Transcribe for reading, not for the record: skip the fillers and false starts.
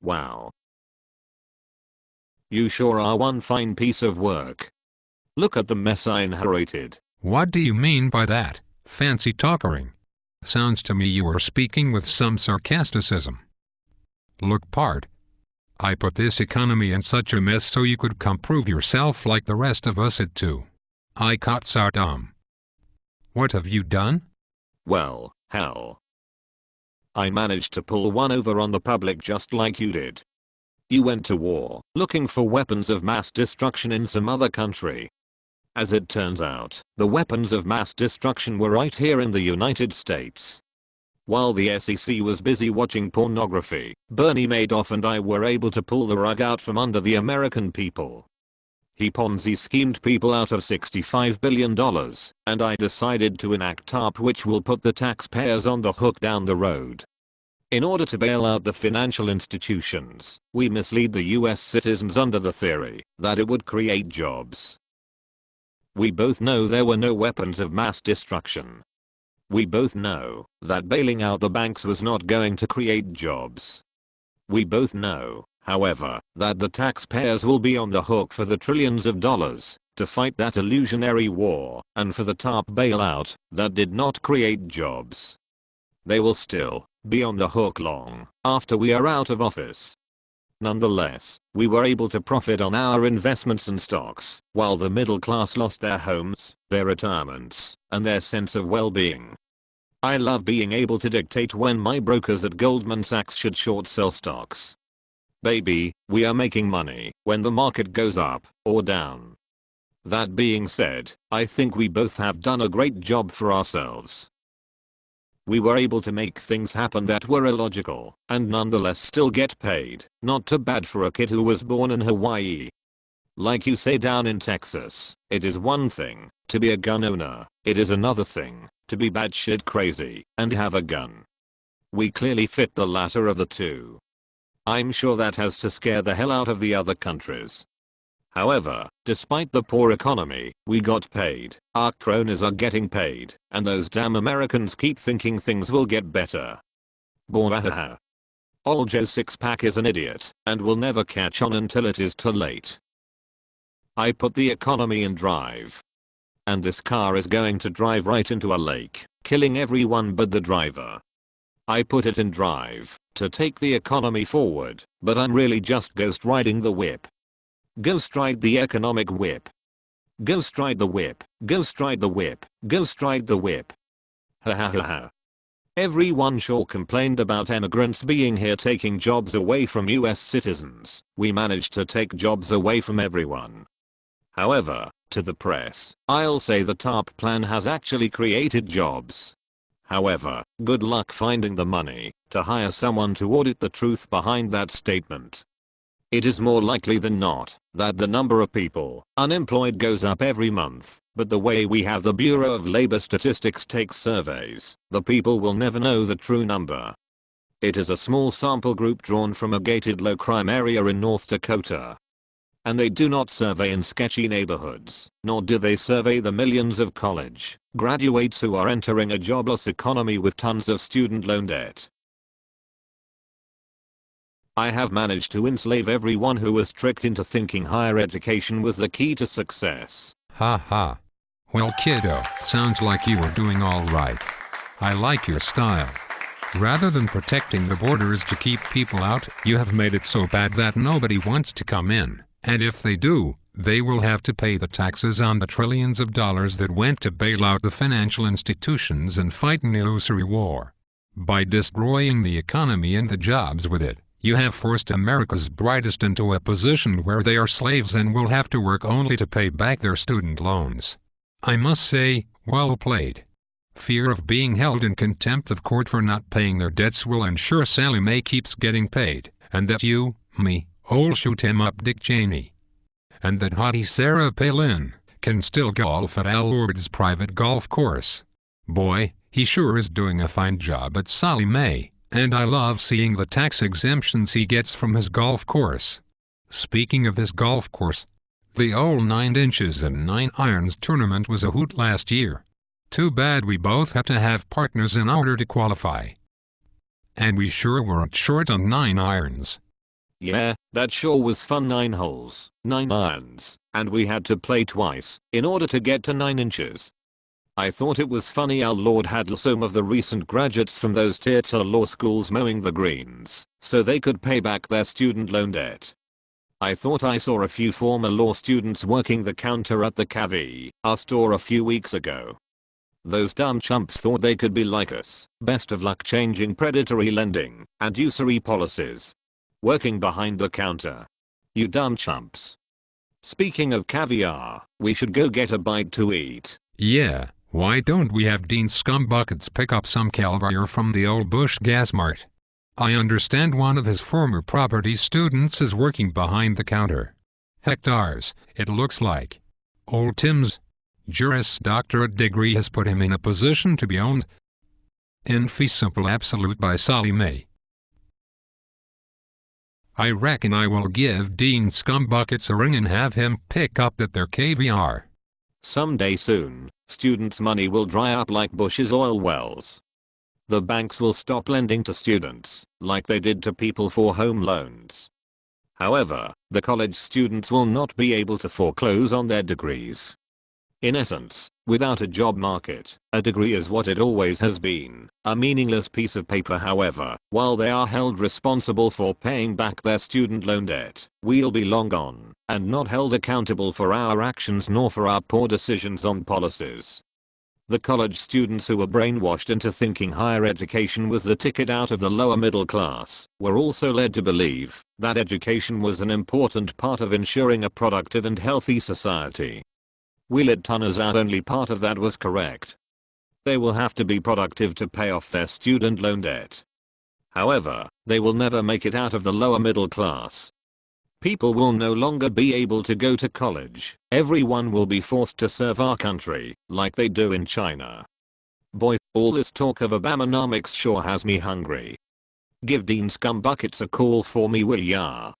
Wow. You sure are one fine piece of work. Look at the mess I inherited. What do you mean by that, fancy talkering? Sounds to me you are speaking with some sarcasticism. Look, Pard. I put this economy in such a mess so you could come prove yourself like the rest of us had to. I caught Sartom. What have you done? Well, hell. I managed to pull one over on the public just like you did. You went to war, looking for weapons of mass destruction in some other country. As it turns out, the weapons of mass destruction were right here in the United States. While the SEC was busy watching pornography, Bernie Madoff and I were able to pull the rug out from under the American people. He Ponzi schemed people out of $65 billion, and I decided to enact TARP, which will put the taxpayers on the hook down the road. In order to bail out the financial institutions, we mislead the US citizens under the theory that it would create jobs. We both know there were no weapons of mass destruction. We both know that bailing out the banks was not going to create jobs. We both know, however, that the taxpayers will be on the hook for the trillions of dollars to fight that illusionary war and for the TARP bailout that did not create jobs. They will still be on the hook long after we are out of office. Nonetheless, we were able to profit on our investments and stocks, while the middle class lost their homes, their retirements, and their sense of well-being. I love being able to dictate when my brokers at Goldman Sachs should short sell stocks. Baby, we are making money when the market goes up or down. That being said, I think we both have done a great job for ourselves. We were able to make things happen that were illogical and nonetheless still get paid. Not too bad for a kid who was born in Hawaii. Like you say down in Texas, it is one thing to be a gun owner, it is another thing to be batshit crazy and have a gun. We clearly fit the latter of the two. I'm sure that has to scare the hell out of the other countries. However, despite the poor economy, we got paid, our cronies are getting paid, and those damn Americans keep thinking things will get better. Bwahaha. Old Joe Sixpack is an idiot, and will never catch on until it is too late. I put the economy in drive. And this car is going to drive right into a lake, killing everyone but the driver. I put it in drive to take the economy forward, but I'm really just ghost riding the whip. Ghost ride the economic whip. Ghost ride the whip, ghost ride the whip, ghost ride the whip. Ha ha ha ha. Everyone sure complained about immigrants being here taking jobs away from US citizens. We managed to take jobs away from everyone. However, to the press, I'll say the TARP plan has actually created jobs. However, good luck finding the money to hire someone to audit the truth behind that statement. It is more likely than not that the number of people unemployed goes up every month, but the way we have the Bureau of Labor Statistics take surveys, the people will never know the true number. It is a small sample group drawn from a gated low crime area in North Dakota. And they do not survey in sketchy neighborhoods, nor do they survey the millions of college graduates who are entering a jobless economy with tons of student loan debt. I have managed to enslave everyone who was tricked into thinking higher education was the key to success. Ha ha. Well, kiddo, sounds like you were doing all right. I like your style. Rather than protecting the borders to keep people out, you have made it so bad that nobody wants to come in, and if they do, they will have to pay the taxes on the trillions of dollars that went to bail out the financial institutions and fight an illusory war. By destroying the economy and the jobs with it, you have forced America's brightest into a position where they are slaves and will have to work only to pay back their student loans. I must say, well played. Fear of being held in contempt of court for not paying their debts will ensure Sally Mae keeps getting paid, and that you, me, old shoot him up Dick Cheney, and that hottie Sarah Palin can still golf at Al Ward's private golf course. Boy, he sure is doing a fine job at Sally Mae. And I love seeing the tax exemptions he gets from his golf course. Speaking of his golf course, the old 9 inches and 9 irons tournament was a hoot last year. Too bad we both had to have partners in order to qualify. And we sure weren't short on 9 irons. Yeah, that sure was fun. 9 holes, 9 irons, and we had to play twice in order to get to 9 inches. I thought it was funny our Lord had some of the recent graduates from those tier 2 law schools mowing the greens so they could pay back their student loan debt. I thought I saw a few former law students working the counter at the Cavi, our store a few weeks ago. Those dumb chumps thought they could be like us. Best of luck changing predatory lending and usury policies. Working behind the counter. You dumb chumps. Speaking of caviar, we should go get a bite to eat. Yeah, why don't we have Dean Scumbuckets pick up some caviar from the old Bush Gas Mart? I understand one of his former property students is working behind the counter. Hectares, it looks like. Old Tim's Juris Doctorate degree has put him in a position to be owned in fee simple absolute by Sally Mae. I reckon I will give Dean Scumbuckets a ring and have him pick up that their caviar. Someday soon, students' money will dry up like Bush's oil wells. The banks will stop lending to students, like they did to people for home loans. However, the college students will not be able to foreclose on their degrees. In essence, without a job market, a degree is what it always has been, a meaningless piece of paper. However, while they are held responsible for paying back their student loan debt, we'll be long gone, and not held accountable for our actions nor for our poor decisions on policies. The college students who were brainwashed into thinking higher education was the ticket out of the lower middle class were also led to believe that education was an important part of ensuring a productive and healthy society. We let tonners out only part of that was correct. They will have to be productive to pay off their student loan debt. However, they will never make it out of the lower middle class. People will no longer be able to go to college. Everyone will be forced to serve our country, like they do in China. Boy, all this talk of Obamanomics sure has me hungry. Give Dean Scumbuckets a call for me, will ya?